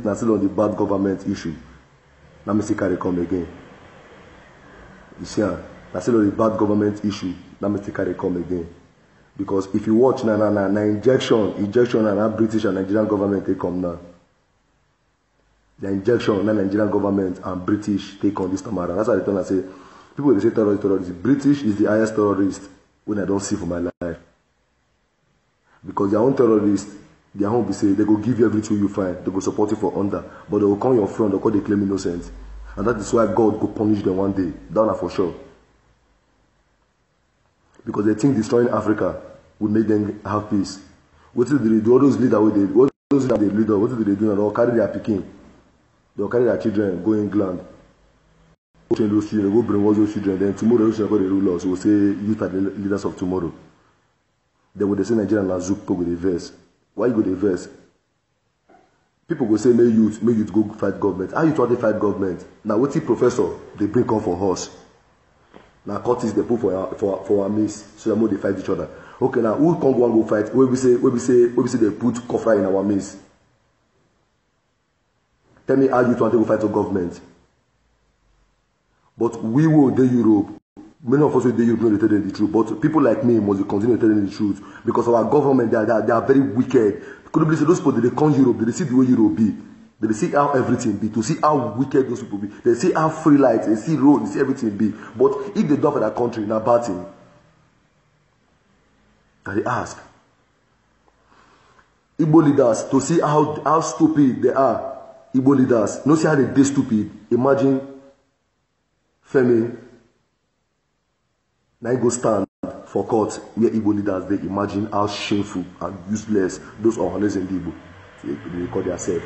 na still on the bad government issue. Now me see carry come again. You see, na still on the bad government issue. Now me see carry come again. Because if you watch na injection and na British and Nigerian government take come now. The injection na Nigerian government and British take on this time around. That's why I tell and say people they say terrorist. British is the highest terrorist when I don't see for my life. Because their own terrorists, their own be say they go give you everything you find, they go support you for under, but they will come your front because they claim innocence. And that is why God go punish them one day. Down for sure. Because they think destroying Africa will make them have peace. What do they do? All those leaders what those leaders they lead, what do they do? They'll carry their picking. They'll carry their children, go England. Go train those children, go brainwash those children. Then tomorrow those children go rule us. We'll say youth are the leaders of tomorrow. Then when they say Nigeria and Zouk go with the verse. Why you go the verse? People go say, may youth go fight government. How you try to fight government? Now what the professor they bring come for us? Now Curtis they put for our miss, so that they fight each other. Okay, now who come go fight? Where we say they put Kofra in our miss. Tell me how you try to go fight the government. But we will the Europe. Many of us will the Europe not tell them the truth. But people like me must continue telling the truth. Because our government they are very wicked. Could you believe those people they come Europe, they see the way Europe be. They see how everything be, to see how wicked those people be. They see how free light, they see road, they see everything be. But if they do for that country, now bad thing. And they ask Igbo leaders to see how stupid they are. Igbo leaders, no see how they stupid. Imagine Femi now go stand for court where Igbo leaders they imagine how shameful and useless those honest in Igbo. They call themselves.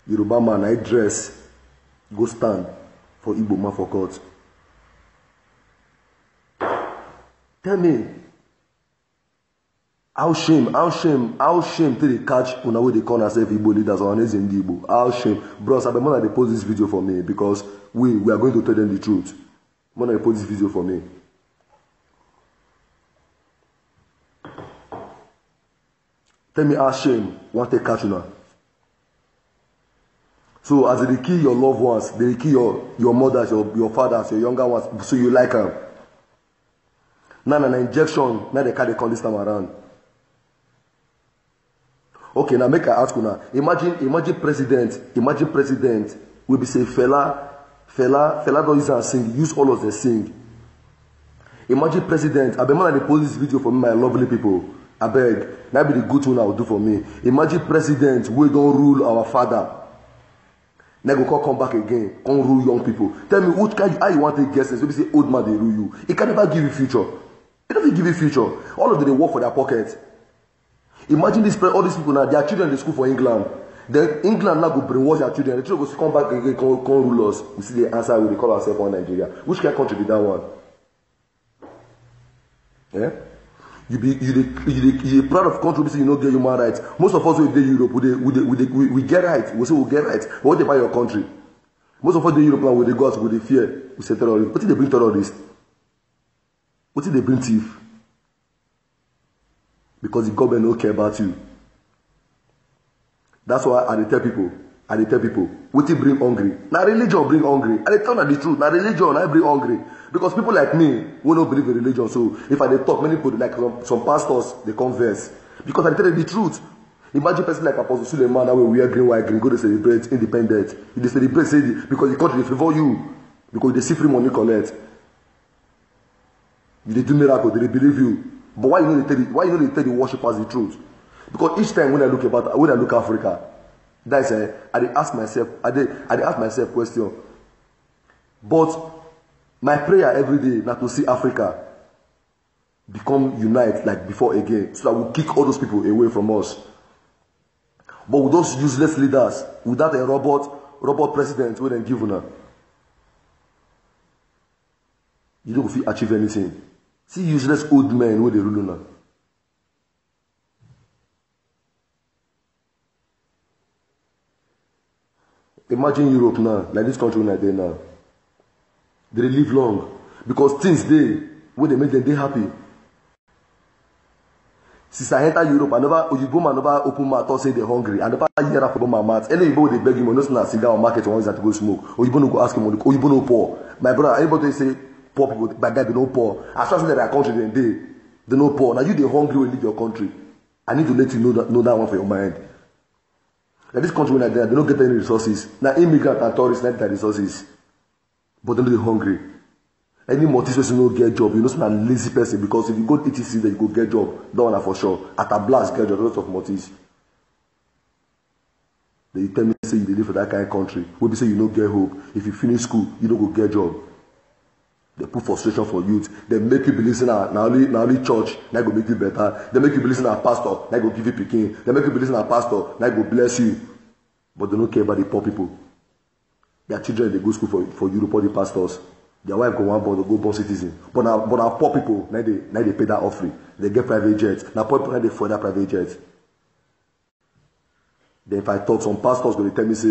Yoruba man I dress go stand for Igbo man for court. Tell me how shame till they catch una wey they call themselves Igbo leaders or honest in Igbo. How shame. Bros, I be more they post this video for me because we are going to tell them the truth. More they post this video for me. Tell me how shame want to catch una. So as they kill your loved ones, they kill your mothers, your fathers, your younger ones, so you like them. Now an injection, now they can't come this time around. Okay, now make I ask you now. Imagine president will be say fella don't use and sing, use all of them sing. Imagine president, I be man they post this video for me, my lovely people. I beg, that be the good one I will do for me. Imagine president we don't rule our father. Now go come back again, come rule young people. Tell me how you want to get this? Maybe say old man they rule you. It can never give you future. It doesn't give you future. All of them they work for their pocket. Imagine all these people now, their children in the school for England. Then England now go brainwash their children. The children go come back again, come rule us. We see the answer, we call ourselves on Nigeria. Which can country be that one? Yeah? You proud of country because you don't get human rights. Most of us who in Europe, we get right. We say we get right. But what about your country? Most of us in Europe now, when they go out with the fear, we say terrorists. What did they bring terrorists? What did they bring thief? Because the government don't care about you. That's why I tell people, what you bring hungry? Now religion bring hungry. And they tell me the truth. Now religion I bring hungry. Because people like me will not believe in religion. So if I talk, many people like some pastors, they converse. Because I tell them the truth. Imagine a person like Apostle Suleiman that will wear green, white, green, go to celebrate independence. They celebrate say because the country they favor you. Because they see free money collect. They do miracle, they believe you. But why you know they tell the worshippers the truth? Because each time when I look Africa, that is I ask myself question. But my prayer every day not to see Africa become unite like before again, so that we kick all those people away from us. But with those useless leaders, without a robot president, we don't give una, you don't feel achieve anything. See useless old men where they rule now. Imagine Europe now, like this country like they now. They live long because things they when they make them they happy. Since I enter Europe, I never Oyibo man never open mouth or say they're hungry. I never hear that from my mouth. Any Oyibo they beg him, no say sit down market one that to go smoke. Oyibo no go ask him, Oyibo no poor. My brother, anybody say poor people, by God they no poor. As far as that their country they no poor. Now you they hungry when you leave your country. I need to let you know that one for your mind. Now this country when they don't get any resources. Now immigrants and tourists need their resources, but they're hungry. Any multi person no get job, you know, some a lazy person because if you go ETC, then you go get job. Don't want for sure. At a blast, get job. Lots of multis. They tell me say you live for that kind of country. We be say you don't get hope. If you finish school, you don't go get job. They put frustration for youth. They make you believe in now only church, now go make you better. They make you believe in a pastor, now go give you picking. They make you believe in a pastor, now go bless you. But they don't care about the poor people. Their children they go school for Europe, all the pastors. Their wife go one born, they go born citizen. But our poor people, now they pay that offering. They get private jets. Now poor people, now they afford that private jets. Then if I talk, some pastors going to tell me, say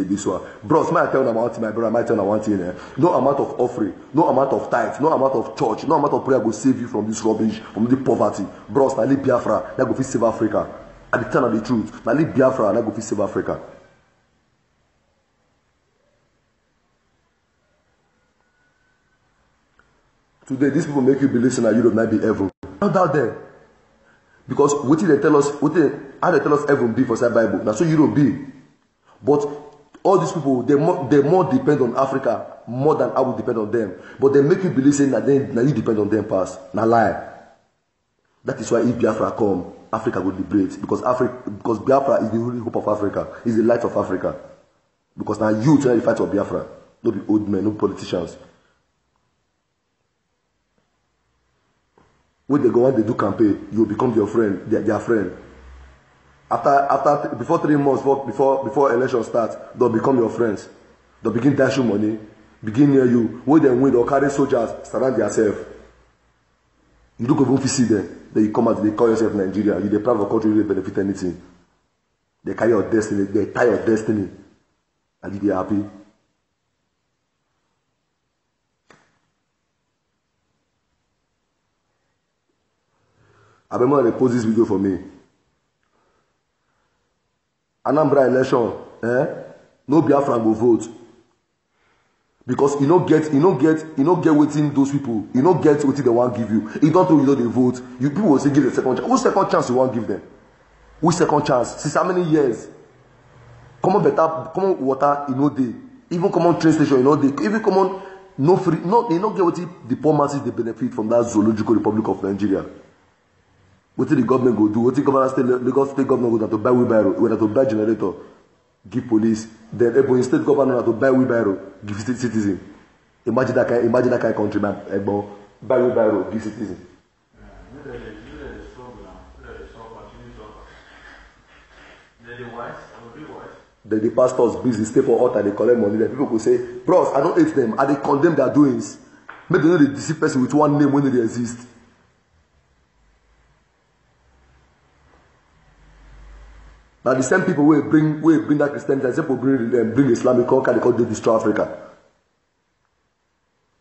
this one. Bros, might tell them one thing, my brother, might tell them one thing. No amount of offering, no amount of tithe, no amount of church, no amount of prayer will save you from this rubbish, from the poverty. Bros, now leave Biafra, now go fit save Africa. At the time of the truth, now leave Biafra, now go fit save Africa. Today, these people make you believe that Europe might be heaven. Not out there. Because what did they tell us? How they tell us heaven be for that Bible? Now so Europe be. But all these people, they more depend on Africa more than I would depend on them. But they make you believe saying that now you depend on them past. Now lie. That is why if Biafra come, Africa will liberate. Because Biafra is the only hope of Africa. Is the light of Africa. Because now you try to fight for Biafra. No be old men, no politicians. When they go on, they do campaign, you will become your friend, their friend. Before 3 months, before election starts, they'll become your friends. They'll begin dash you money, begin near you. When they win, they'll carry soldiers, surround yourself. You don't even see them. Then you come out, they call yourself Nigeria. You the private country, you benefit anything. They carry your destiny, they tie your destiny. And you be happy. I remember they post this video for me. Anambra election, no Biafran go vote. Because you don't get waiting those people. You don't get what they want give you. You don't know they vote. You people will say give the second chance. Which second chance you want give them? Which second chance? Since how many years? Common water, you know they. Even common train station, you know they. Even common no free, no they don't get what the poor masses they benefit from that zoological Republic of Nigeria. What did the government go do? What did the Lagos state government go down to buy wheelbarrow? Whether to buy generator, give police. Then Ebonyi state government to buy wheelbarrow, give citizen. Imagine that kind of country, man. Buy wheelbarrow, give citizen. The pastors busy stay for altar, they collect money. Then people could say, bros, I don't hate them. I they condemn their doings. Maybe they know they deceive person with one name when they exist. Now the same people will bring that Christianity, the same people bring Islamic culture, they call they destroy Africa.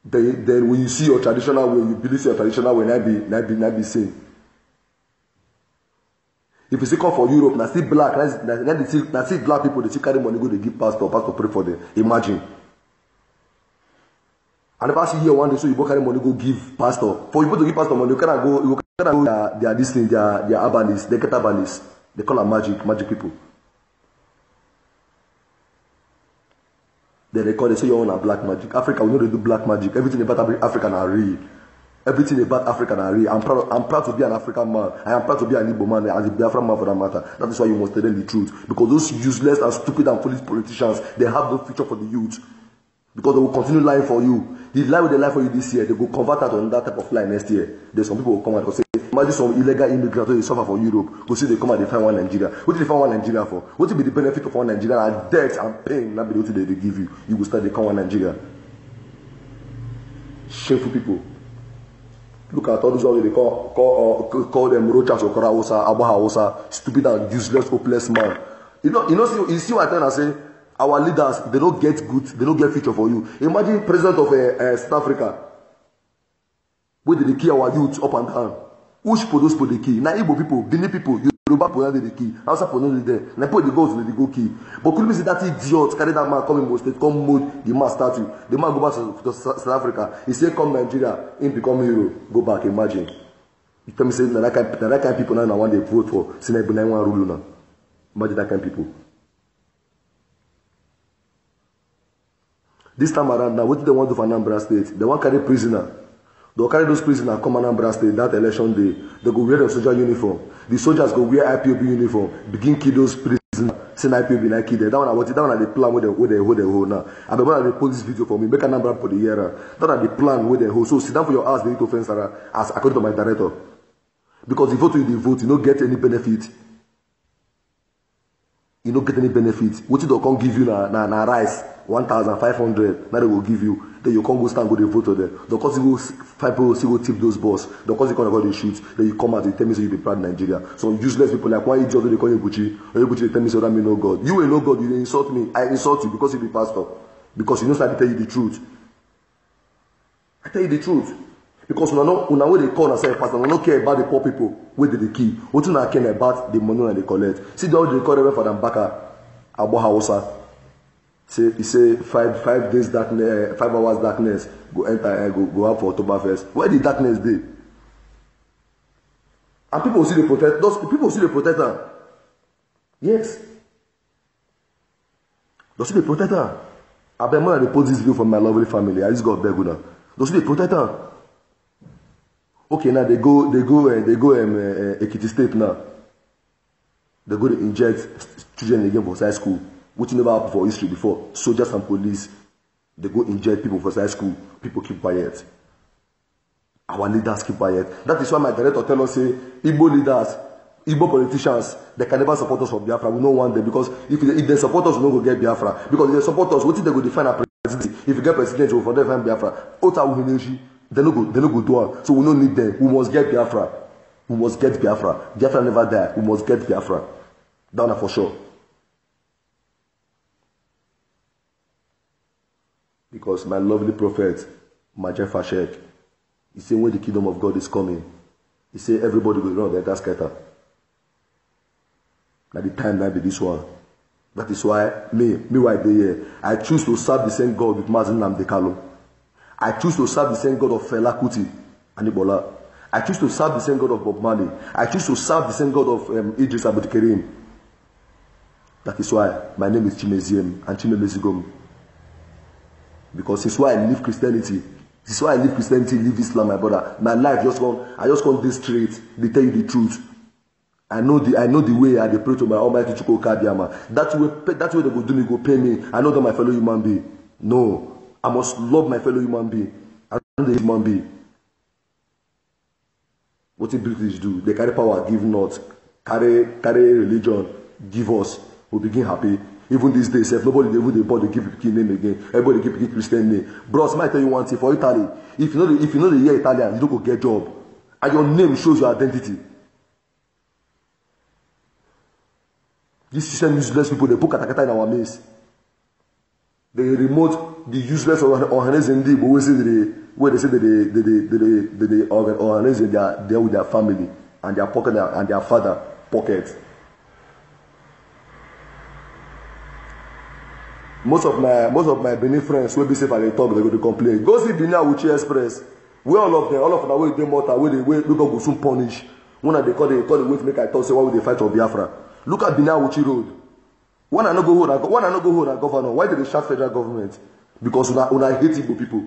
Then when you see your traditional way, you believe your traditional way, not be same. If you see come for Europe, now see black, now see black people, they still carry money, go they give pastor pray for them. Imagine. And if I see here one day, so you go carry money, go give pastor. For you to give pastor money, you cannot go their this thing, their herbalists, they get herbalists. They call them magic people. They say you want black magic. Africa, we know they do black magic. Everything about Africa are real. Everything about Africa are real. I'm proud to be an African man. I am proud to be an Igbo man and a Biafran man for that matter. That is why you must tell them the truth. Because those useless and stupid and foolish politicians, they have no future for the youth. Because they will continue lying for you. The lie with the lie for you this year, they will convert that on that type of lie next year. There's some people who come out and say, imagine some illegal immigrants who suffer for Europe. Go see they come and they find one Nigeria. What do they find one Nigeria for? What will be the benefit of one Nigeria? And debt and pain, not be what they give you. You will start to come one Nigeria. Shameful people. Look at all those ones they call them Rochas or Koraosa, Abahaosa, stupid and useless, hopeless man. You see what I tell and say, our leaders, they don't get good, they don't get future for you. Imagine president of South Africa. Where did they kill our youth up and down? Which those people the key? Now Igbo people, Benin people, Yoruba people the key. Hausa people no there. Now people the go to the go key. But could you see that idiot carry that man come in State, come mold the man statue. The man go back to South Africa. He say come Nigeria, him become hero. Go back, imagine. You tell me say that kind of people now want they vote for. See na Ibn one rule now. Imagine that kind of people. This time around now, what do they want to do for Anambra State? They want to carry prisoner. They'll carry those prisoners come Anambra State that election day. They go wear the soldier uniform. The soldiers go wear IPOB uniform. Begin kill those prisoners. Send IPOB like kill them. That one are the plan where they hold now. And the one they post this video for me. Make a number for the year. That are the plan where they hold. So sit down for your ass. They need to fence Sarah as according to my director. Because the vote you vote, you don't get any benefit. You don't get any benefit. What you don't come give you na rice 1,500. Now they will give you. Then you can't go stand go the vote there. Because you go five people see go tip those boss. Because you can't go the shoot. Then you come out and tell me so you be proud Nigeria. So useless people like one idiot they call you Gucci. Or you Gucci they tell me so that me no God. You ain't no God. You insult me. I insult you because you be pastor. Because you know I tell you the truth. I tell you the truth. Because una wey they call and say pastor, we don't care about the poor people. Where did the key? What do not care about the money that they collect? See the way they call Reverend Father Mbaka Abo Hausa. He say 5 days darkness, 5 hours darkness. Go enter, go out for Oktoberfest. Where the darkness dey? And people see the protect. Those people see the protector. Yes. Those see the protector. I bet more they post this video from my lovely family. I just got beg now. Those see the protector. Okay, now they go Ekiti State now. They go to inject children again for high school, which never happened for history before. Soldiers and police, they go inject people for high school. People keep quiet. Our leaders keep quiet. That is why my director tell us say Igbo leaders, Igbo politicians, they can never support us for Biafra. We don't want them because if they support us, we don't go get Biafra. Because if they support us, what if they go define our president? If you get president, we will define Biafra. Ota Uhineji. They no go do it. So we don't need them. We must get Biafra. We must get Biafra. Biafra never die. We must get Biafra. Down for sure. Because my lovely prophet, Major Fashek, he said when the kingdom of God is coming, he said everybody will run their scatter. Now the time might be this one. That is why me right there, I choose to serve the same God with Mazen Nnamdi Kanu. I choose to serve the same God of Fela Kuti and Ebola. I choose to serve the same God of Bob Marley. I choose to serve the same God of Idris Abdulkarim. That is why my name is Chimeziem and Chimemezigom. Because it's why I live Christianity. This is why I live Christianity, live Islam, my brother. My life I just gone this straight. They tell you the truth. I know the way I pray to my Almighty Chukwu Kadiyama. That way they go do me, go pay me. I know that my fellow human being. No. I must love my fellow human being. I don't know the human being. What the British do? They carry power, give not. Carry religion, give us. We begin happy. Even these days, if nobody even the body give King name again, everybody give Christian name. Bros, might tell you one thing for Italy. If you know the year Italian, you don't go get job, and your name shows your identity. These system useless people, they put katakata in our midst. They remote the useless organization where they say they organize there with their family and their pocket and their father pocket. Most of my Benin friends will be safe at the top, they go to complain. Go see Benin Awuchi Express. Where all of them are way they mortar, where they go soon punish. When they call the way to make I talk say why would they fight for Biafra? Look at Benin Awuchi Road. When I no go hold a governor, why did they shout federal government? Because una hate Igbo people.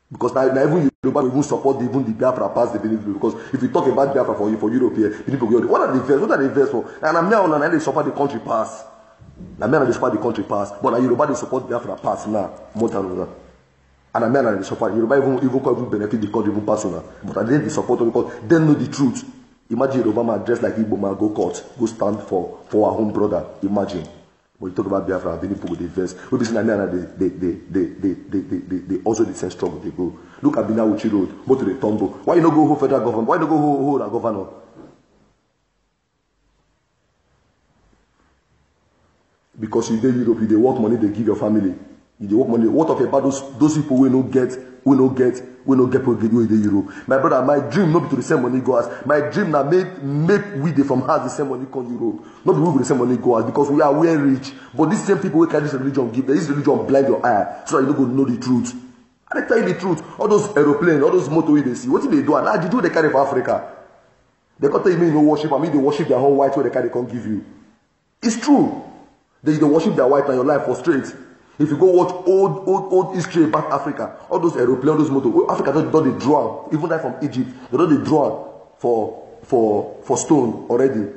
Because now even Yoruba will even support even the Biafra pass the Benin people. Because if you talk about Biafra for Europe here, people go, what are the verse for? And I'm now they support the country pass. Now they support the country pass. But now Yoruba they support Biafra pass now. More than that. And I'm they support Yoruba even benefit the country even pass now. But at the end they support them because they know the truth. Imagine Yoruba man dressed like Igbo man, go court, go stand for our home brother. Imagine. When you talk about Biafra, the people with the verse. We be saying they also the same struggle they go. Look at Benin Awuchi Road, go to the Tombo. Why you no go hold federal government? Why you no go hold a governor? Because you dey Europe, you dey work money, they give your family. You dey work money. What of about those people who no get we no get people wey dey Europe. My brother, my dream no be to the same money go house. My dream na make we dey from house the same money come Europe. No be we go the same money go house because we are well rich. But these same people wey carry this religion give, this religion blind your eye so that you no go know the truth. I dey tell you the truth. All those aeroplanes, all those motor wey dey see, wetin dey do? And the do they carry for Africa? They can't tell you me no worship, I mean they worship their own white wey they carry come give you. It's true. They worship their white and your life frustrate. If you go watch old history about Africa, all those aeroplanes, all those motor, Africa don't they draw, even that from Egypt, they don't they draw for stone already.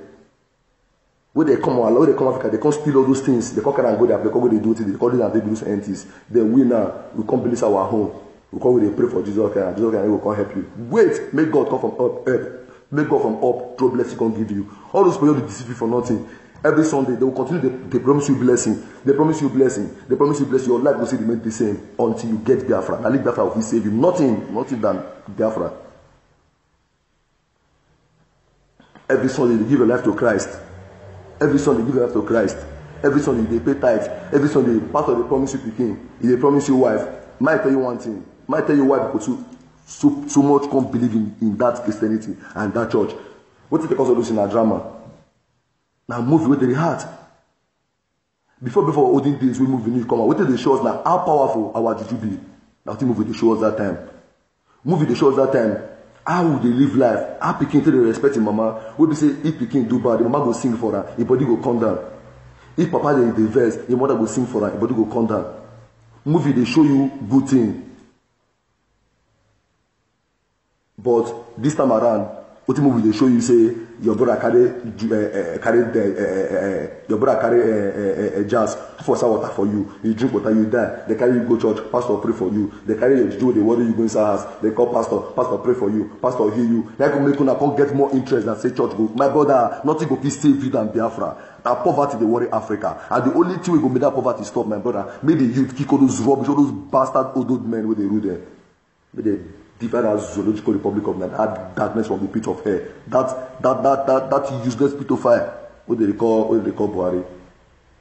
When they come Africa, they can't steal all those things. They can't carry and go there. They can't go they do it. They call it and they do scientists. Then we now we come build our home. We come they pray for Jesus and Jesus will come help you. Wait, make God come from up, make God from up, throw blessing come give you. All those people they deceive you for nothing. Every Sunday they will continue. They promise you blessing. They promise you blessing. They promise you blessing. Your life will still remain the same until you get Biafra. And leave Biafra will save you. Nothing than Biafra. Every Sunday they give your life to Christ. Every Sunday give your life to Christ. Every Sunday they pay tithes. Every Sunday pastor they promise you pikin. They promise you wife. Might tell you one thing. Might tell you why people so much can't believe in that Christianity and that church. What is the cause of this in a drama? Now movie with the heart. Before olden days, we movie need come out. What did they show us now? How powerful our juju be? Now the movie they show us that time. Movie they show us that time. How would they live life? How Pikin till they respect him mama? We be say if Pikin do bad, the mama go sing for her, his body go come down. If papa dey verse, your mother go sing for her, his body go come down. Movie they show you good thing. But this time around, what the movie they show you say your brother carry jars for some water for you. You drink water, you die. They carry you go church, pastor pray for you. They carry your juju, they worry you go inside house. They call pastor pray for you, pastor heal you. They go make una come get more interest than say church go. My brother, nothing go be save you than Biafra. That poverty they worry Africa. And the only thing we go make that poverty stop, my brother, make the youth kick all those rubbish, all those bastard old men where they rule there. Make they divide as zoological republic of Nigeria, that darkness from the pit of hell, that useless pit of fire, what they call Buhari,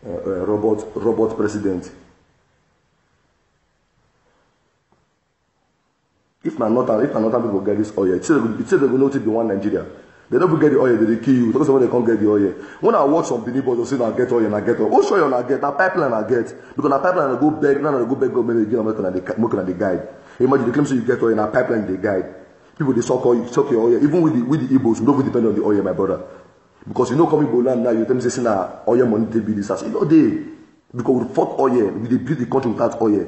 robot president. If not people get this oil, it's still they go notice the one Nigeria. They don't get the oil, they kill you. Because when they can't get the oil. When I watch some Benin boys, they say, I get oil and I get oil. Who show you I get? That pipeline I get. Because that pipeline I go beg, now I go beg government again, I'm making the guide. Imagine the claim say you get oil in a pipeline, they guide. People they suck your oil. Even with the Igbos, we don't depend on the oil, my brother. Because you know coming Igbo land now, you tell me say nah, oil money they build this house. You know they because we fought oil, we they build the country without oil.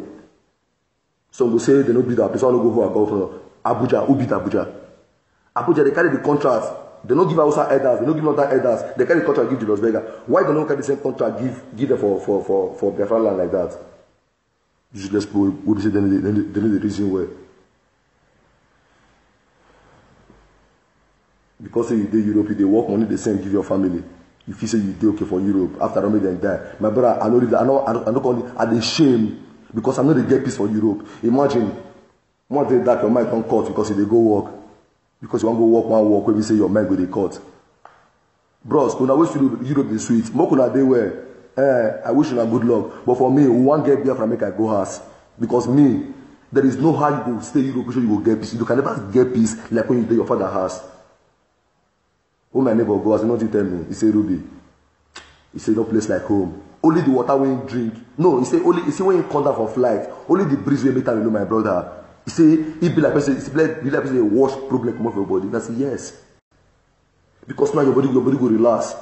Some will say they don't build our place, I don't go who I go for Abuja, who build Abuja? Abuja they carry the contract. They don't give outside elders, they don't give other elders. They carry the contract, give to Los Vegas. Why they don't carry the same contract, give them for Biafra land like that? Useless people will be say they know the reason why. Because you do Europe, they work money, they send give your family. If you say you do okay for Europe, after I them die. My brother, I know I dey shame because I know they get peace for Europe. Imagine one day that your mind don't cut because they go work. Because you want to go walk when we say your mind go they cut. Bros, when I wish Europe is sweet, more kuna they were. I wish you a good luck. But for me, we want to get Biafra make I go house. Because me, there is no how you go stay Europe, so you go get peace. You can never get peace like when you do your father's house. Oh, my neighbor goes, you know what he tell me? He say, Ruby, he say no place like home. Only the water when you drink. No, he say when you come down from flight, only the breeze will make time you know my brother. He say, it be like a wash problem come off your body. I say, yes. Because now your body go relax.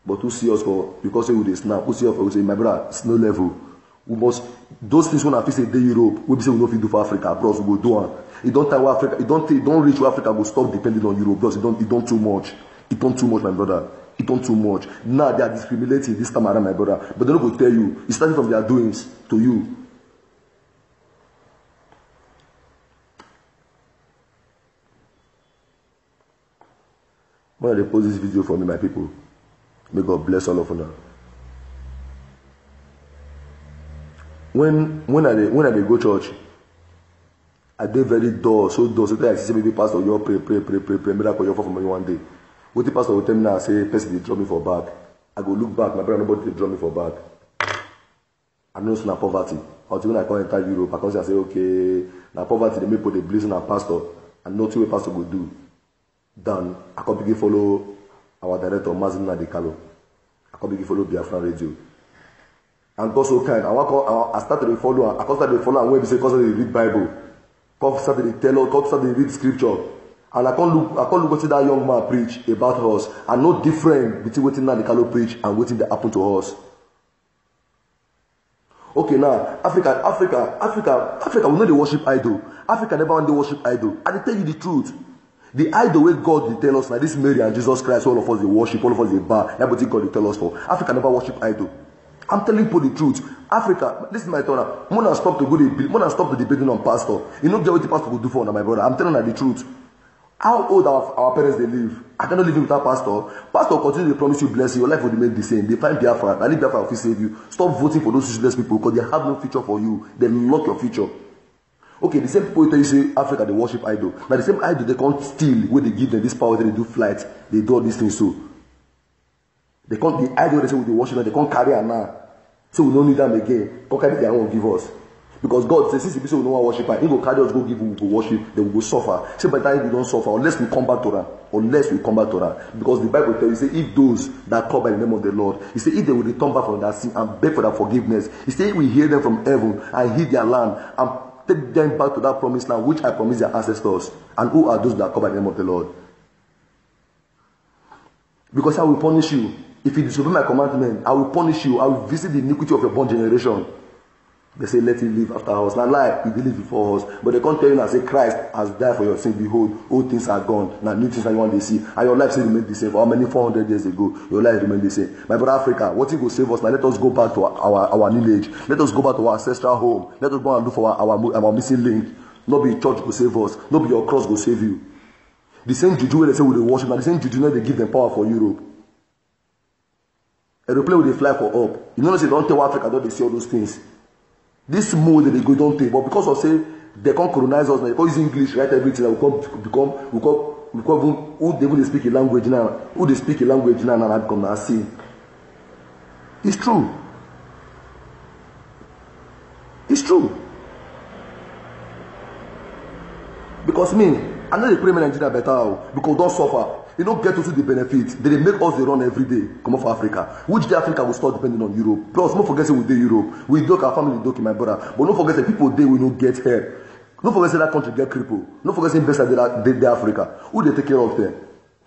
But who see us for, because we dey snap, who see us for, we say, my brother, it's no level. We must, those things when I feel say they Europe, we say we don't fit do for Africa, bros, we go do one. It don't tell Africa, it don't reach where Africa will stop depending on Europe, bros, it don't too much. It don't too much, my brother. It don't too much. Now they are discriminating this time around, my brother. But they don't go tell you. It's starting from their doings to you. When they post this video for me, my people, may God bless all of you now. When I dey go church, I dey very dull, so that I see maybe pastor, you pray, miracle, you fall for me one day. What the pastor will tell me now, say, person they draw me for back. I go look back, my brother, nobody they draw me for back. I know it's not poverty. Until when I come enter Europe, I come say, okay, now poverty, they may put a blessing on pastor, and nothing what pastor will do. Then, I come begin follow our director, Mazin Nadekalo. I come begin follow Biafra Radio. And God so kind, I started to follow, I started to follow, and when we say, because they read Bible, God started to tell us, God started to read scripture. And I can't look what that young man preach about us. And no different between what Nadekalo preach and what that happened to us. Okay, now, Africa will know they worship idol. Africa never want to worship idol. And they tell you the truth. The idol where God will tell us, like this Mary and Jesus Christ, all of us they worship, all of us they bow. Everything God will tell us for. Africa never worship idol. I'm telling you the truth. Africa, this is my turn. Mona stop to debating on pastor. You know what the pastor will do for my brother. I'm telling you the truth. How old our parents they live? I cannot live without pastor. Pastor continue to promise you blessing. Your life will remain the same. They find Biafra. I leave Biafra will save you. Stop voting for those useless people because they have no future for you. They lock your future. Okay, the same people tell you say Africa they worship idol. Now the same idol they can't steal where they give them this power. They do flight. They do all these things so. They can't the idol they say we worship. They can't carry her now. So we don't need them again. Come carry their own give us. Because God says, since the people don't want to worship, He will carry us, go give, we will worship, they will go suffer. Say, by the time we don't suffer, unless we come back to her. Unless we come back to her. Because the Bible tells you, say, if those that call by the name of the Lord, He said, if they will return back from their sin and beg for their forgiveness, He said, we hear them from heaven and heal their land and take them back to that promised land which I promised their ancestors. And who are those that call by the name of the Lord? Because I will punish you. If you disobey my commandment, I will punish you. I will visit the iniquity of your born generation. They say, let him live after us. Now, lie, he did live before us. But they can't tell you and say, Christ has died for your sin. Behold, old things are gone. Now, new things that you want to see. And your life still remains the same. For how many 400 years ago, your life remained the same. My brother Africa, what he will save us? Now, let us go back to our lineage. Let us go back to our ancestral home. Let us go and look for our missing link. Not be church will save us. Not be your cross will save you. The same juju where they say we will worship. Now, the same juju now they give them power for Europe. Aeroplane will they fly for up. You know, they don't tell Africa, don't they see all those things. This mode that they go don't take, but because of say they can't colonize us now, they can't use English, write everything, we come who they will speak a language now, who they speak a language now and become now see. It's true. It's true. Because me, I know they pray Nigeria better because don't suffer. They don't get to see the benefits. They make us they run every day. Come up for Africa. Which day Africa will start depending on Europe. Plus, don't forget we do Europe. We do our family do my brother. But don't forget that people there will not get here. Don't forget that country get crippled. Don't forget that they Africa. Who they take care of them?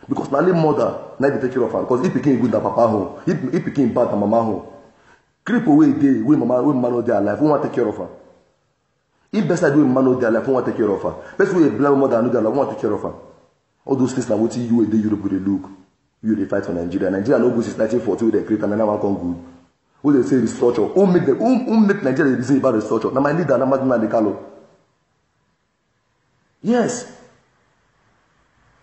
Because now mother, now they take care of her. Because if became good than papa home, if became bad than mama home. Cripple way day, we mama know their life. Who want to take care of her? If best I do man know their life, who want to take care of her? Best way blind mother know their life, who want to take care of her? All those things like what you in Europe will look. You they fight for Nigeria. Nigeria no good since 1940 they create and now come good. Who they say restructure? Who make Nigeria the reason about restructure? Now my leader, Namadu Nadekalo. Yes.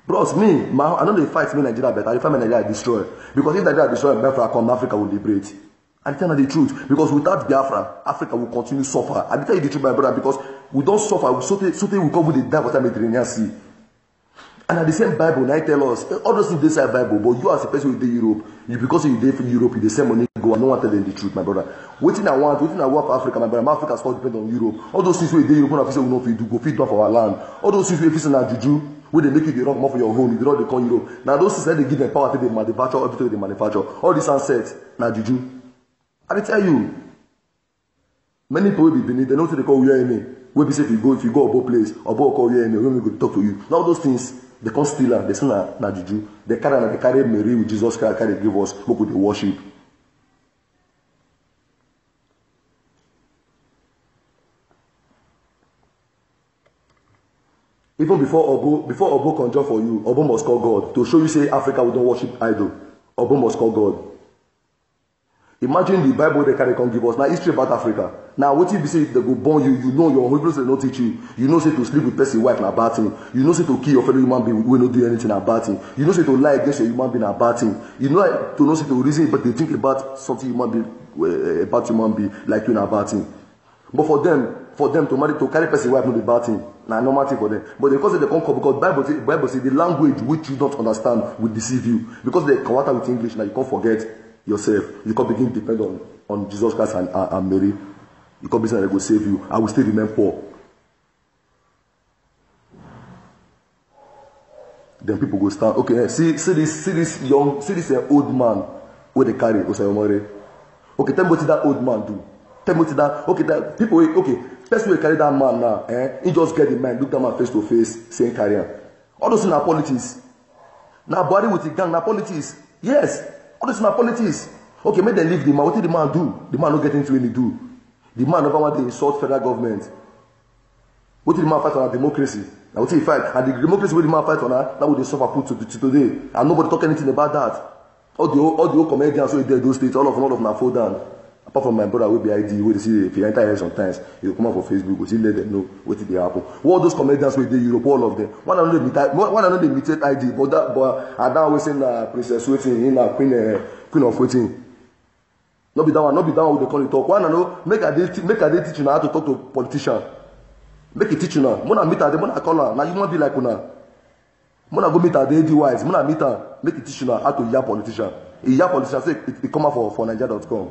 Bros, me, I know they fight me Nigeria better. I fight me Nigeria destroy. Because if Nigeria destroy Biafra come, Africa will liberate. I tell you the truth. Because without Biafra, Africa will continue to suffer. I tell you the truth, my brother, because we don't suffer. Something will come with the dark water Mediterranean Sea. And at the same Bible, now tell us, all those things inside Bible, but you as a person with Europe, because you live in Europe, you the same money go, I don't want to tell them the truth, my brother. Waiting I want for Africa, my brother. Africa still depend on Europe. All those things where they Europe, when I say we know if you do, go feed down for our land. All those things where you feel in juju, where they make you the wrong more for your home, you don't they call Europe. Now those things that they give them power to they manufacture, everything they manufacture. All these assets, now juju. I tell you, many people will be beneath, they know what they call UNA. Where be say if you go above place, above call UNA, when we go talk to you. Now those things, they can't steal her. They say na juju. They carry Mary with Jesus Christ, carry give us, book with the worship. Even before Obo conjure for you, Obo must call God. To show you say Africa we don't worship idol. Obo must call God. Imagine the Bible they can give us. Now history about Africa. Now what if you say if they go born you, you know your Hebrews they don't teach you. You know say to sleep with person wife na bad thing. You know say to kill your fellow human being we not do anything na bad thing. You know say to lie against your human being na bad thing. You know to know say to reason but they think about something human being like you na bad thing. But for them to marry to carry person wife not be bad thing. Na normal thing for them. But because they can't come because Bible say the language which you don't understand will deceive you. Because they convert with English now you can't forget yourself. You can't begin to depend on Jesus Christ and Mary. You come business, I go save you. I will still remain poor. Then people go stand. Okay, see this old man where they carry Osayomore. Okay, tell me what did that old man do? Tell me what did that. Okay, that people. Okay, person will carry that man now. He just get the man, look that man face to face, saying carry him. All those in our politics. Now body with the gang, now politics. Yes, all those in our politics. Okay, make them leave the man. What did the man do? The man not get into any do. The man never want to insult federal government. What did the man fight on our democracy? Now what did he fight? And the democracy where the man fight on that would they suffer put to today. And nobody talk anything about that. All the old comedians who did those states, all of them fall down. Apart from my brother with the ID, where they see if you enter here sometimes, you come out for Facebook, we see let them know what did they happen. All those comedians with the Europe, all of them. One another they imitate ID, but I now always saying Princess Waiting, in Queen of Waiting. Not be that one what they call it talk. One know make a day teach you how to talk to politician. Make it teach you now. Mona meet her, mona call her. Now you want be like una. Mona go meet her, they do wise. Mona meet her, make it teach you now how to hear politician. A hear politician say it come out for Nigeria.com.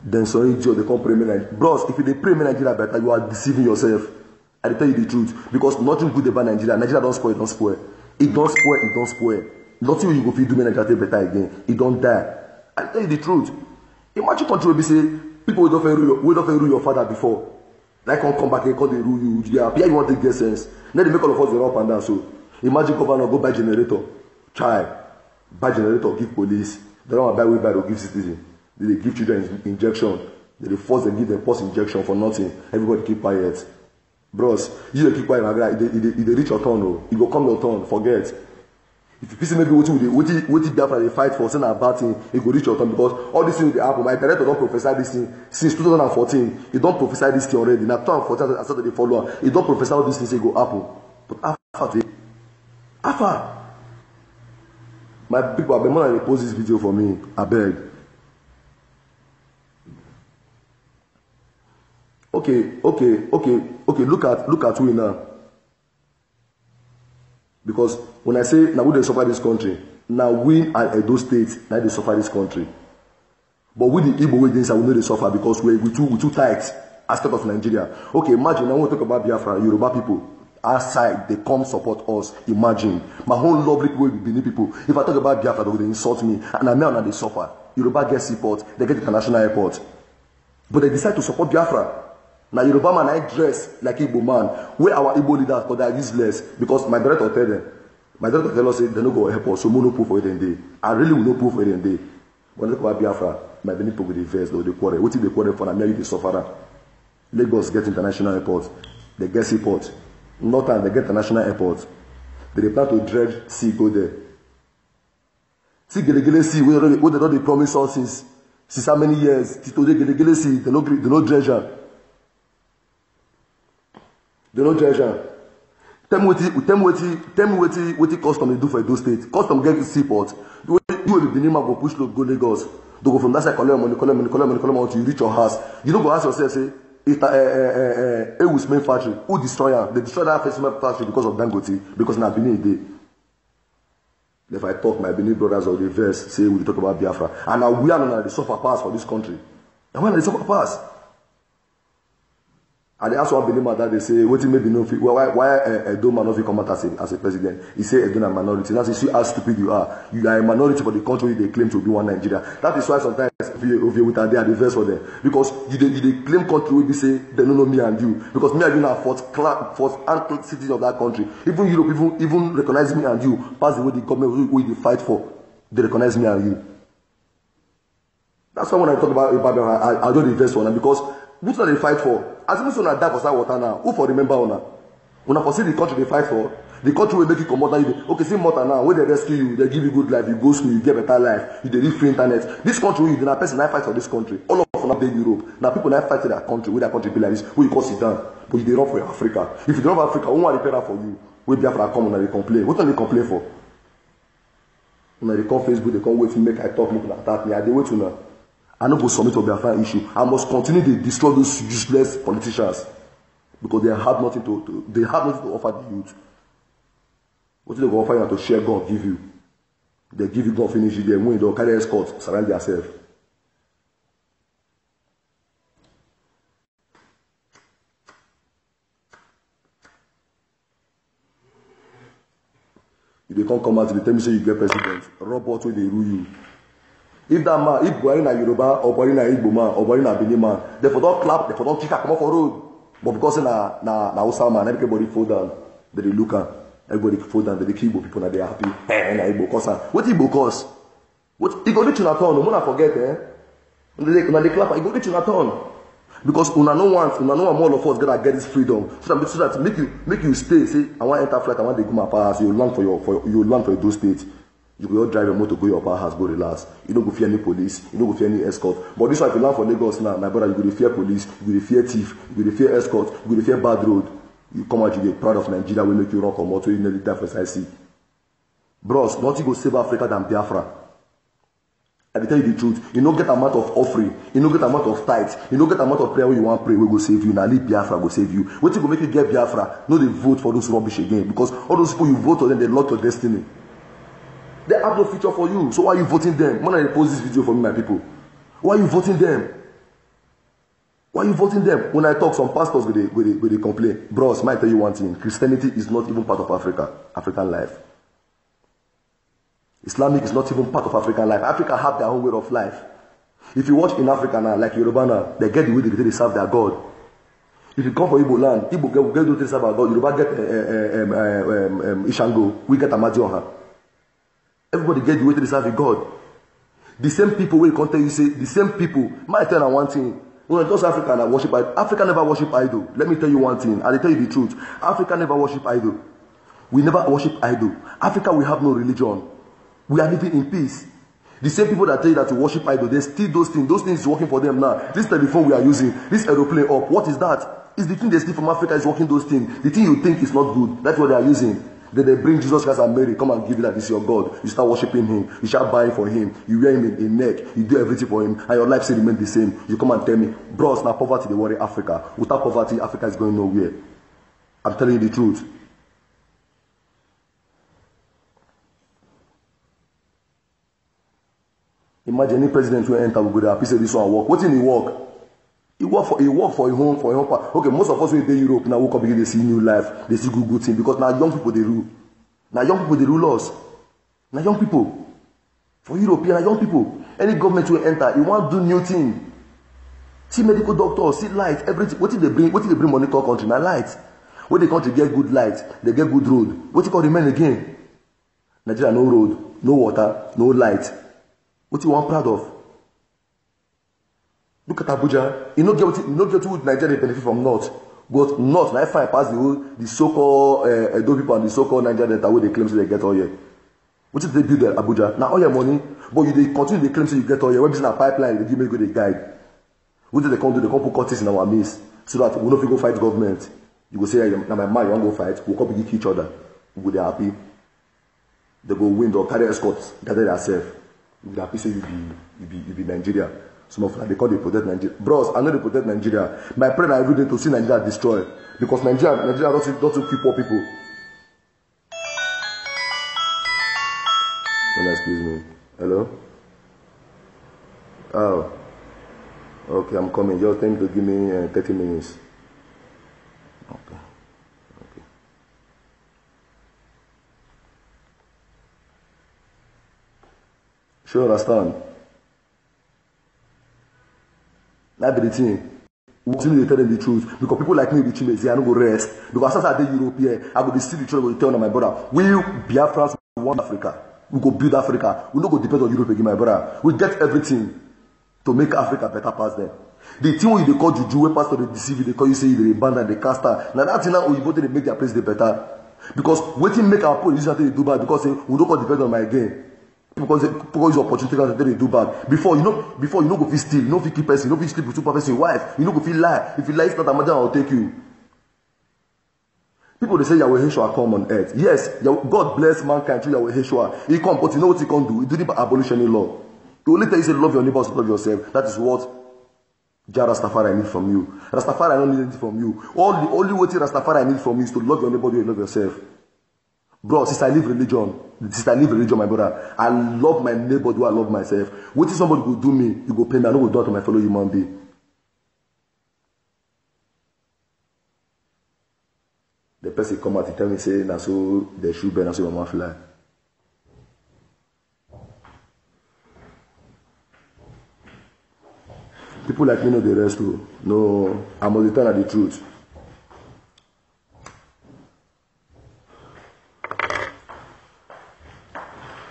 Then so idiot they come pray me Nigeria. Bros, if you pray me Nigeria better, you are deceiving yourself. I tell you the truth. Because nothing good about Nigeria. Nigeria don't spoil, it don't spoil. It don't spoil, it don't spoil. Nothing you go fit do me Nigeria better again. It don't die. I tell you the truth. Imagine country will be say people will not rule your father before. Like come back and call they rule you. Yeah, here you want to get sense. Then they make all of us the up and down. So imagine governor go buy generator. Try. Buy generator, give police. They don't buy wheelbarrow, give citizen. They give children injection. They force them give them post injection for nothing. Everybody keep quiet. Bros, you keep quiet. They reach your turn. Oh. It will come your turn. Forget. If you see maybe what Biafra they fight for, saying a bad thing, it will reach your turn because all these things will happen. My director don't prophesy this thing since 2014. He don't prophesy this thing already. Now 2014 I started the follower. He don't prophesy all these things will happen. But after my people, I beg more than post this video for me. I beg. Okay. Look at we now. Because when I say now we they suffer this country, now we are Edo State, now they suffer this country. But with the Igbo way I will know they suffer because we too tight aspect of Nigeria. Okay, imagine I want to talk about Biafra, Yoruba people outside they come support us. Imagine my whole lovely people with Benin people. If I talk about Biafra, they insult me, and I know they suffer. Yoruba get seaport, they get international airport, but they decide to support Biafra. Now Yoruba man I dress like Igbo man. Where our Igbo leaders because they are useless. Because my director tell them. My director tell us they don't go help us. So no proof for it in day. I really will no proof for it in day. When they come about Biafra, my Benin people with the verse, they quarrel. What if they quarrel for? I'm here the sufferer. Lagos get international airport. They get seaport. Northern they get international airport. They plan to dredge sea go there. See Gelegele Sea where they don't promise us since how many years? Today Gelegele Sea they no dredge. They no treasure. Tell me what custom they do for Edo State. Custom get seaport. You will be the name go push load go Lagos. They go from that side collect money until you reach your house. You don't go ask yourself say it was main factory. Who destroy her? They destroy that first factory because of Dangote because na Benin dey. If I talk my Benin brothers or the verse say we talk about Biafra and now we are not the suffer pass for this country. And when they suffer pass. And they ask one Benin that they say, what made Benin why Edo man not come out as a president? He say Edo a minority. That's see how stupid you are. You are a minority for the country they claim to be one Nigeria. That is why sometimes if you with they are the verse for them. Because you claim country will be say they don't know me and you. Because me and you are fourth citizens of that country. Even Europe even recognize me and you. Pass the way the government we they fight for. They recognize me and you. That's why when I talk about I do the verse for them because which one they fight for? As if you die for that water now, who for remember una? Una for see the country they fight for. The country will make you come out and okay, see water now, when they rescue you, they give you good life, you go school, you get better life, you read free internet. This country, you the person I fight for this country. All of us are Europe. Now people now fight for that country, where that country be like this, where you call sit down, but you they run for Africa. If you don't have Africa, who want to repair that for you? Where Biafra come and they complain. What do they complain for? When they come Facebook, they come wait to make I talk, make attack me. I they wait to now. I no go submit to Biafra issue. I must continue to destroy those useless politicians because they have nothing to offer the youth. What do they go offer you to share God give you? They give you gun, finish you, they win, they'll carry escort, surround themselves. If they can't come out, they tell me say you get president. Robot when they rule you. If that man, if Buhari na Yoruba, or Buhari na Igbo man, or Buhari na Benin man, they for don't clap, they for don't kick come off for road. But because na Hausa man, everybody fall down. They look at everybody fall down. They kill Igbo people, and they happy. And Igbo cause what Igbo cause? What he go reach una turn? No one forget When they clap, he go reach una turn. Because una no want all of us gotta get this freedom. So that make you stay. Say I want enter flight, I want to go my power house. You land for your state. You go drive your motor, go your power house, go relax. You don't go fear any police, you don't go fear any escort. But this one, if you land for Lagos now, my brother, you go to fear police, you go to fear thief, you go to fear escort, you go to fear bad road. You come out, you get proud of Nigeria, we make you run come out, so you nearly die for SIC. Bros, nothing go save Africa than Biafra. I tell you the truth. You don't get amount of offering, you don't get amount of tithes, you don't get amount of prayer when you want to pray, we go save you. Now leave Biafra go save you. What you go make you get Biafra? No, they vote for those rubbish again. Because all those people you vote for them, they lock your destiny. They have no future for you. So why are you voting them? When I post this video for me, my people, why are you voting them? Why are you voting them? When I talk, some pastors will they complain. Bros, might tell you one thing. Christianity is not even part of African life. Islamic is not even part of African life. Africa have their own way of life. If you watch in Africa now, like Yoruba now, they get the way they serve their God. If you come from Igbo land, Igbo get to serve our God. Yoruba get Ishango. We get Amadioha. Everybody get the way to serve God. The same people will come tell you say the same people. Might tell you one thing. When it comes to Africa, I worship idol. Africa never worship idol. Let me tell you one thing. I'll tell you the truth. Africa never worship idol. We never worship idol. Africa, we have no religion. We are living in peace. The same people that tell you that to worship idol, they steal those things. Those things is working for them now. This telephone we are using, this aeroplane up, what is that? It's the thing they steal from Africa is working those things. The thing you think is not good, that's what they are using. Then they bring Jesus Christ and Mary, come and give you that this is your God. You start worshiping him. You start buying for him. You wear him in neck. You do everything for him. And your life still remains the same. You come and tell me, bros, now poverty, they worry Africa. Without poverty, Africa is going nowhere. I'm telling you the truth. Imagine any president who enter, will go there, he say this one work. What in he work? He work for his home, part. Okay, most of us will be in Europe now, wake up begin, they see new life, they see good things, because now young people they rule. Now young people they rule us. Now young people. For European young people. Any government will enter, he want to do new thing. See medical doctors, see light, everything. What if they bring money to our country? Now light. When the country get good light, they get good road. What you call remain again? Nigeria no road, no water, no light. What you want proud of? Look at Abuja. You know get what Nigeria benefit from North. But North, now I pass the so-called Edo people and the so-called Nigeria that way they claim so they get all here. What if they build at Abuja? Now all your money, but you they continue to claim so you get all here. When business a pipeline, they give me good guide. What do they come do? They come put cuttings in our midst so that we don't go fight government. You go say, now my man, you want to go fight. We'll come kill each other. We go they happy. They go win or carry escorts, gather themselves. You be happy say you be Nigeria. Some of them they call they protect Nigeria. Bros, I know they protect Nigeria. My prayer every day to see Nigeria destroyed. Because Nigeria doesn't keep poor people. Excuse me. Hello? Oh. Okay, I'm coming. Just tell me to give me 30 minutes. Okay. Sure, understand? That be the thing. We continue to tell them the truth. Because people like me be Chimezi, I don't go rest. Because as I say Europe here, I go see the truth, I go tell them, my brother, we Biafrans want Africa. We go build Africa. We don't go depend on Europe again, my brother. We get everything to make Africa better past them. The thing when you call Juju, when pastor they deceive you, they call you say they abandon the caster. Now that thing now you they make their president better. Because waiting make our politicians they do bad because we don't go depend on my again. Because opportunity they do bad. Before you know go feel steal, you know feel keep person, you know feel sleep with two person wife, you know go feel lie. If you lie, it's not a matter I'll take you. People they say Yahweh Yeshua come on earth. Yes, God bless mankind through Yahweh Yeshua. He come, but you know what he can do? He do the abolition law. He only tell you say love your neighbors, love yourself. That is what Jah Rastafari need from you. Rastafari don't need anything from you. Only what Rastafari need from you is to love your neighbor, you love yourself. Bro, since I leave religion, my brother, I love my neighbor, do I love myself. What if somebody go do me, you go pay me, I don't go do it to my fellow human being. The person come out and tell me, say, na so the shoe burn, na so mama fly. People like me know the rest too. No, I must tell the truth.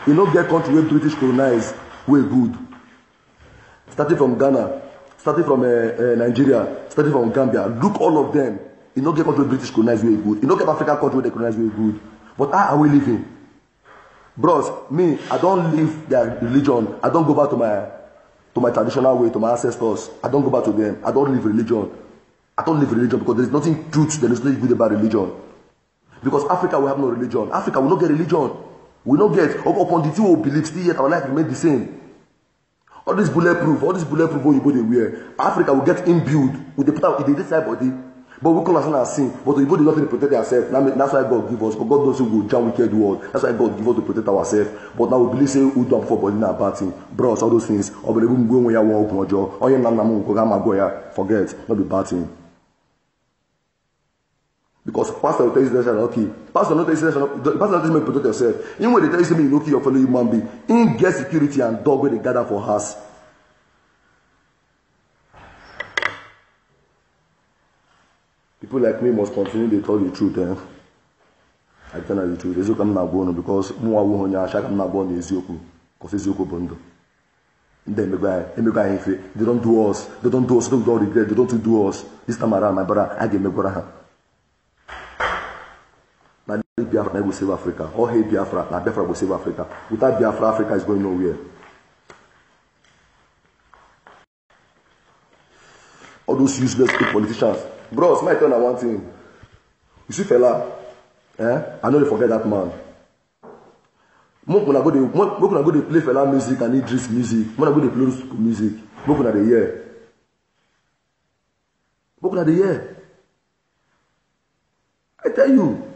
You know, get country where British colonize, way good. Starting from Ghana, starting from Nigeria, starting from Gambia. Look all of them. You know, get country where British colonize, way good. You know, get African country where they colonize, way good. But how are we living? Bros, me, I don't live their religion. I don't go back to my traditional way, to my ancestors. I don't go back to them. I don't live religion. I don't live religion because there is nothing truth, there is nothing good about religion. Because Africa will have no religion. Africa will not get religion. We don't get upon the two beliefs still yet our life remain the same. All this bulletproof what you body wear. Africa will get imbued with the put in the side body. But we call ourselves as sin. But we body nothing to protect ourselves. That's why God give us. But God knows we will jam wicked world. That's why God give us to protect ourselves. But now we believe say we do for body na bad thing. Bros, all those things. Or believe we go when you walk on your or you forget, not be bad thing. Because pastor will tell you that okay. Pastor not tell you that pastor not tell you to protect yourself. Even when they tell you something you know your fellow human being, in get security and dog where they gather for us. People like me must continue to tell the truth. I tell you the truth. Ezoku I'm not going because more wohonya shaka I'm not going Ezoku. Because Ezoku bondo. They don't do us. They don't regret. They don't do us. This time around, my brother, I get me brother. Now Biafra will save Africa. Or hey Biafra, now Biafra will save Africa. Without Biafra, Africa is going nowhere. All those useless politicians. Bros, my turn on one thing. You see fella, I know they forget that man. More gonna go they play fella music and Idris music. More gonna go they play music. More gonna the year. More gonna the year. I tell you.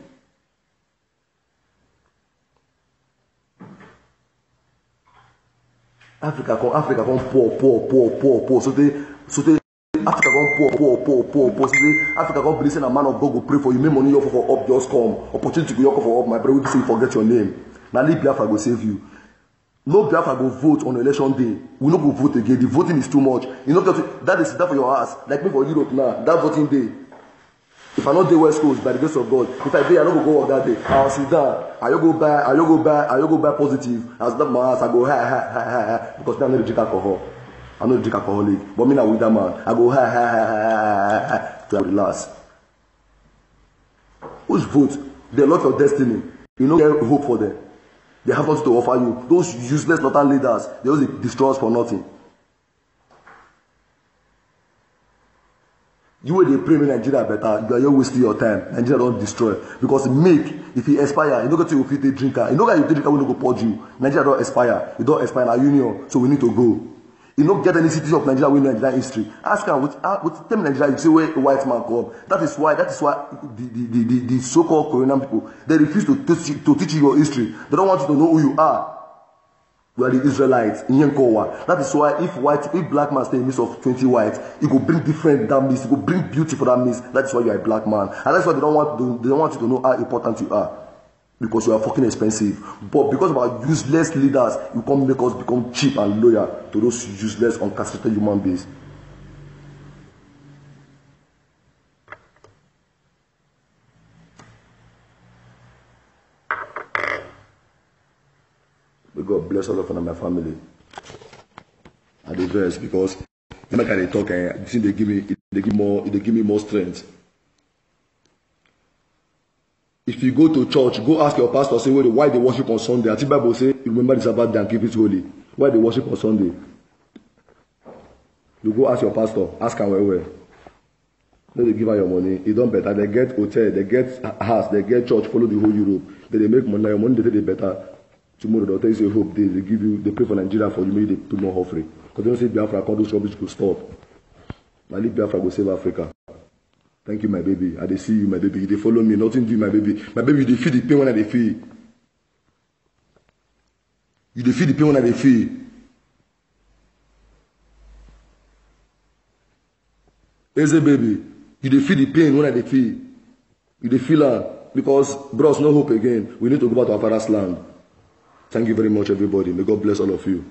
Africa come poor. So they Africa come poor. So they Africa come believe a man of God will pray for you. Make money offer for up, just come. Opportunity to offer for up, my brother. We say forget your name. Now leave Biafra go save you. No Biafra go vote on election day. We no go vote again. The voting is too much. You know that is that for your ass. Like me for Europe now. That voting day. If I not do West Coast by the grace of God, if I do, I don't go work that day. I'll sit down. I go buy positive. I'll stop my ass. I go ha because I'm not drink alcohol. I'm not drink alcoholic. But me now with that man, I go ha to relax. Who's vote? They lost your destiny. You know, get hope for them. They have nothing to offer you. Those useless northern leaders, they always destroy us for nothing. You will they pray in Nigeria better, you are here wasting your time. Nigeria don't destroy. Because if he expire, you don't get to fit a drinker. You know that you drinker will not go purge you. Nigeria don't expire. You don't expire in our union, so we need to go. You don't get any city of Nigeria with Nigerian history. Ask her, with tell me Nigeria, you say where a white man come. That is why the so-called Korean people, they refuse to teach you your history. They don't want you to know who you are. We are the Israelites in Yenkowa. That is why if black man stay in the midst of 20 whites, it will bring different that mist, it will bring beauty for that mist. That is why you are a black man. And that's why they don't want you to know how important you are. Because you are fucking expensive. But because of our useless leaders, you can't make us become cheap and loyal to those useless, uncastrated human beings. May God bless all of them and my family. And the verse because when I talk, they give me more strength. If you go to church, go ask your pastor, say why they worship on Sunday. I think Bible say, remember the Sabbath day and keep it holy. Why they worship on Sunday? You go ask your pastor, ask him where. No, they give her your money. You don't better. They get hotel, they get house, they get church, follow the whole Europe. Then they make money. Your money they better. Tomorrow they'll tell you hope they give you, they pray for Nigeria for you, maybe they put more offering. Because they don't say Biafra, all those rubbish go stop. Now leave Biafra go save Africa. Thank you, my baby. I dey see you, my baby. You dey follow me. Nothing do, my baby. My baby, you dey feel the pain when I dey feel. You dey feel the pain when I dey feel. Eze baby, you dey feel the pain when I dey feel. You dey feel am because bros, no hope again. We need to go back to our father's land. Thank you very much, everybody. May God bless all of you.